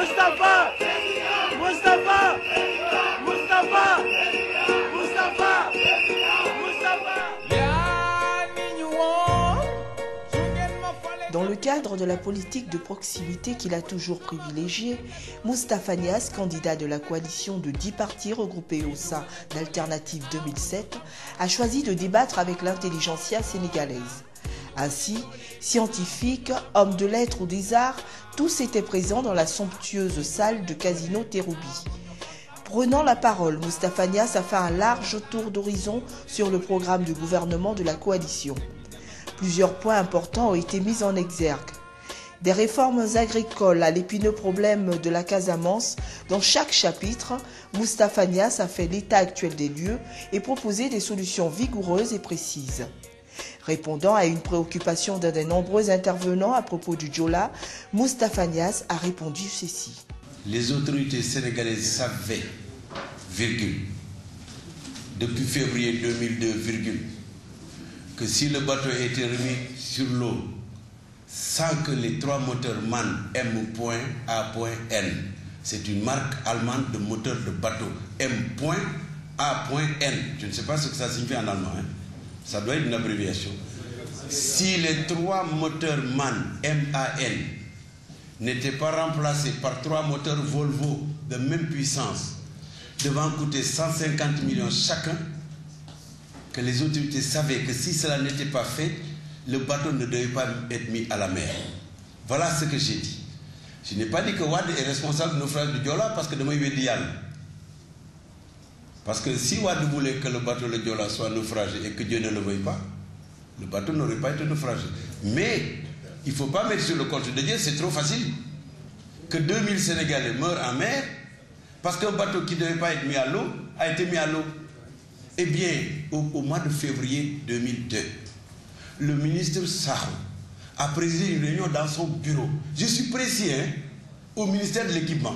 Moustapha, Moustapha, Moustapha, Moustapha, Moustapha. Dans le cadre de la politique de proximité qu'il a toujours privilégiée, Moustapha Niasse, candidat de la coalition de 10 partis regroupés au sein d'Alternative 2007, a choisi de débattre avec l'intelligentsia sénégalaise. Ainsi, scientifiques, hommes de lettres ou des arts, tous étaient présents dans la somptueuse salle de Casino Terrou-Bi. Prenant la parole, Moustapha Niasse a fait un large tour d'horizon sur le programme de gouvernement de la coalition. Plusieurs points importants ont été mis en exergue. Des réformes agricoles à l'épineux problème de la Casamance. Dans chaque chapitre, Moustapha Niasse a fait l'état actuel des lieux et proposé des solutions vigoureuses et précises. Répondant à une préoccupation d'un des nombreux intervenants à propos du Diola, Moustapha Niasse a répondu ceci. Les autorités sénégalaises savaient, virgule, depuis février 2002, virgule, que si le bateau était remis sur l'eau sans que les 3 moteurs MAN M.A.N, c'est une marque allemande de moteur de bateau M.A.N, je ne sais pas ce que ça signifie en allemand, hein. Ça doit être une abréviation. Si les 3 moteurs MAN n'étaient pas remplacés par 3 moteurs Volvo de même puissance devant coûter 150 millions chacun, que les autorités savaient que si cela n'était pas fait, le bateau ne devait pas être mis à la mer. Voilà ce que j'ai dit. Je n'ai pas dit que Wade est responsable du naufrage du Diola parce que demain il veut dire. Parce que si Wade voulait que le bateau le Diola soit naufragé et que Dieu ne le veuille pas, le bateau n'aurait pas été naufragé. Mais il ne faut pas mettre sur le compte de Dieu, c'est trop facile. Que 2000 Sénégalais meurent en mer parce qu'un bateau qui ne devait pas être mis à l'eau a été mis à l'eau. Eh bien, au mois de février 2002, le ministre Sakho a présidé une réunion dans son bureau. Je suis précis, hein, au ministère de l'Équipement.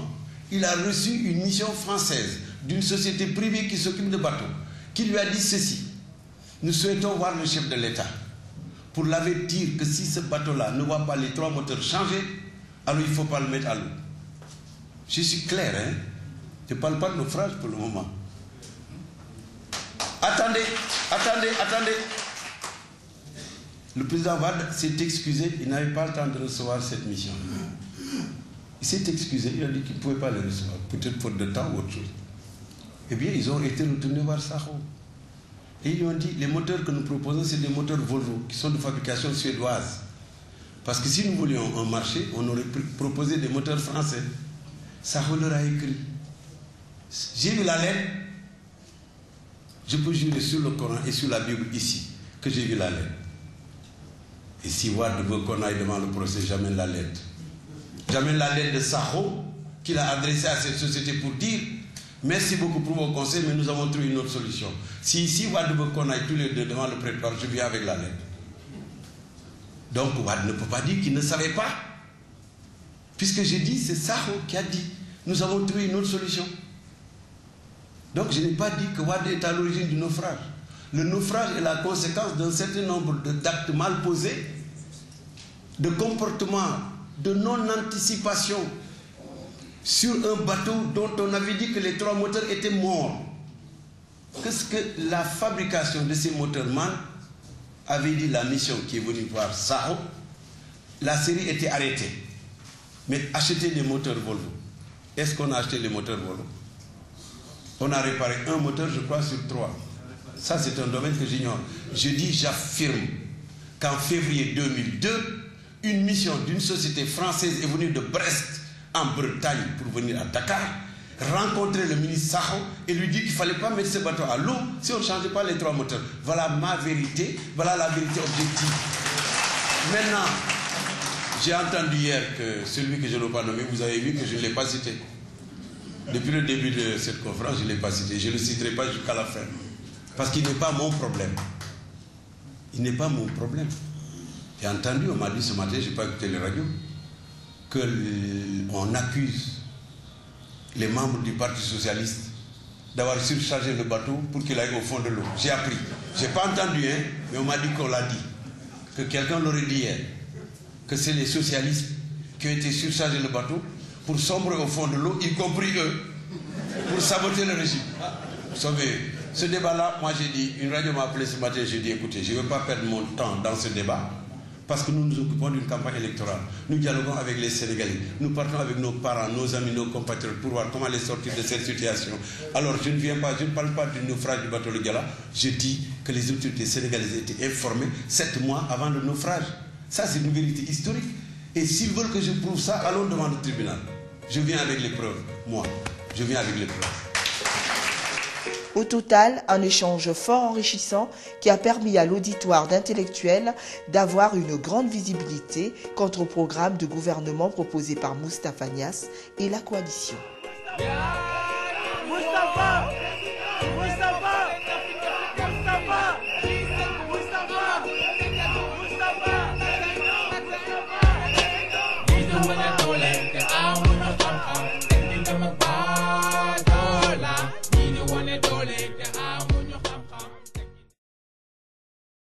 Il a reçu une mission française d'une société privée qui s'occupe de bateaux, qui lui a dit ceci. Nous souhaitons voir le chef de l'État pour l'avertir que si ce bateau-là ne voit pas les 3 moteurs changer, alors il ne faut pas le mettre à l'eau. Je suis clair, hein? Je ne parle pas de naufrage pour le moment. Attendez. Le président Wade s'est excusé, il n'avait pas le temps de recevoir cette mission. Il s'est excusé, il a dit qu'il ne pouvait pas le recevoir, peut-être faute de temps ou autre chose. Eh bien, ils ont été retournés voir Sakho. Et ils ont dit, les moteurs que nous proposons, c'est des moteurs Volvo, qui sont de fabrication suédoise. Parce que si nous voulions un marché, on aurait proposé des moteurs français. Sakho leur a écrit. J'ai vu la lettre. Je peux jurer sur le Coran et sur la Bible ici que j'ai vu la lettre. Et si Wade veut qu'on aille devant le procès, j'amène la lettre. J'amène la lettre de Sakho qu'il a adressée à cette société pour dire merci beaucoup pour vos conseils, mais nous avons trouvé une autre solution. Si ici Wade veut qu'on aille tous les deux devant le prétoire, je viens avec la lettre. Donc Wade ne peut pas dire qu'il ne savait pas. Puisque j'ai dit, c'est Sakho qui a dit nous avons trouvé une autre solution. Donc je n'ai pas dit que Wade est à l'origine du naufrage. Le naufrage est la conséquence d'un certain nombre d'actes mal posés, de comportements, de non-anticipation sur un bateau dont on avait dit que les 3 moteurs étaient morts. Qu'est-ce que la fabrication de ces moteurs MAN avait dit la mission qui est venue voir Sakho? La série était arrêtée. Mais acheter des moteurs Volvo. Est-ce qu'on a acheté les moteurs Volvo? On a réparé un moteur, je crois, sur 3. Ça, c'est un domaine que j'ignore. Je dis, j'affirme qu'en février 2002, une mission d'une société française est venue de Brest, en Bretagne, pour venir à Dakar, rencontrer le ministre Sakho et lui dire qu'il ne fallait pas mettre ce bateau à l'eau si on ne changeait pas les 3 moteurs. Voilà ma vérité, voilà la vérité objective. Maintenant, j'ai entendu hier que celui que je n'ai pas nommé, vous avez vu que je ne l'ai pas cité. Depuis le début de cette conférence, je ne l'ai pas cité. Je ne le citerai pas jusqu'à la fin. Parce qu'il n'est pas mon problème. Il n'est pas mon problème. J'ai entendu, on m'a dit ce matin, je n'ai pas écouté les radios, qu'on accuse les membres du Parti Socialiste d'avoir surchargé le bateau pour qu'il aille au fond de l'eau. J'ai appris. Je n'ai pas entendu, hein, mais on m'a dit qu'on l'a dit. Que quelqu'un l'aurait dit hier. Que c'est les socialistes qui ont été surchargés le bateau pour sombrer au fond de l'eau, y compris eux, pour saboter le régime. Vous savez, ce débat-là, moi j'ai dit, une radio m'a appelé ce matin, j'ai dit, écoutez, je ne veux pas perdre mon temps dans ce débat, parce que nous nous occupons d'une campagne électorale. Nous dialoguons avec les Sénégalais. Nous partons avec nos parents, nos amis, nos compatriotes pour voir comment les sortir de cette situation. Alors je ne parle pas du naufrage du bateau Le Gala. Je dis que les autorités sénégalaises étaient informées 7 mois avant le naufrage. Ça, c'est une vérité historique. Et s'ils veulent que je prouve ça, allons devant le tribunal. Je viens avec les preuves. Moi, je viens avec les preuves. Au total, un échange fort enrichissant qui a permis à l'auditoire d'intellectuels d'avoir une grande visibilité quant au programme de gouvernement proposé par Moustapha Niasse et la coalition. Moustapha! Moustapha! Moustapha! Moustapha!